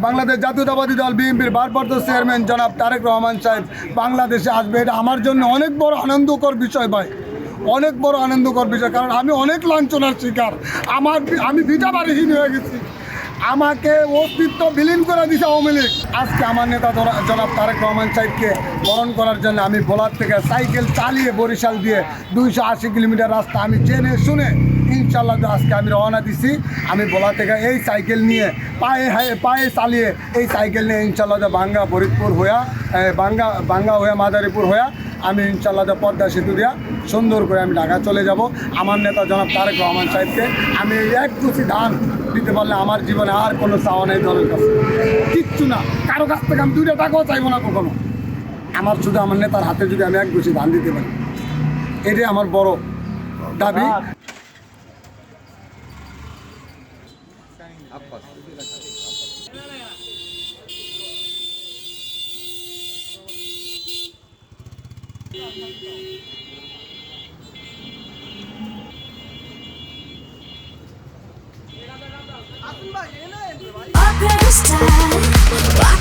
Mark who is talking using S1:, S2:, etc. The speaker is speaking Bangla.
S1: বাংলাদেশ জাতীয়তাবাদী দল বিএনপির ভারপ্রাপ্ত চেয়ারম্যান জনাব তারেক রহমান সাহেব বাংলাদেশে আসবে, এটা আমার জন্য অনেক বড় আনন্দকর বিষয় ভাই, অনেক বড় আনন্দকর বিষয়। কারণ আমি অনেক লাঞ্ছনার শিকার, আমি ভিটা বাড়িহীন হয়ে গেছি, আমাকে অস্তিত্ব বিলীন করে দিছে আওয়ামী লীগ। আজকে আমার নেতা জনাব তারেক রহমান সাহেবকে বরণ করার জন্য আমি ভোলার থেকে সাইকেল চালিয়ে বরিশাল দিয়ে 280 কিলোমিটার রাস্তা আমি জেনে শুনে ইনশাল্লাহ আজকে আমি রওনা দিছি। আমি ভোলা থেকে এই সাইকেল নিয়ে পায়ে চালিয়ে এই সাইকেল নিয়ে ইনশাল্লাহ বাঙ্গা ফরিদপুর হইয়া বাঙ্গা হইয়া মাদারীপুর হইয়া আমি ইনশাল্লাহ পদ্মা সেতু দিয়া সুন্দর করে আমি ঢাকা চলে যাব। আমার নেতা জনাব তারেক রহমান সাহেবকে আমি এক কুচি ধান দিতে পারলে আমার জীবনে আর কোনো চাওয়া নেই দলের কাছে, কিচ্ছু না, কারো কাছ থেকে আমি 2 টাকাও চাইবো না কখনো। আমার শুধু আমার নেতার হাতে যদি আমি এক কুচি ধান দিতে পারি, এটাই আমার বড় দাবি।
S2: Up in the style.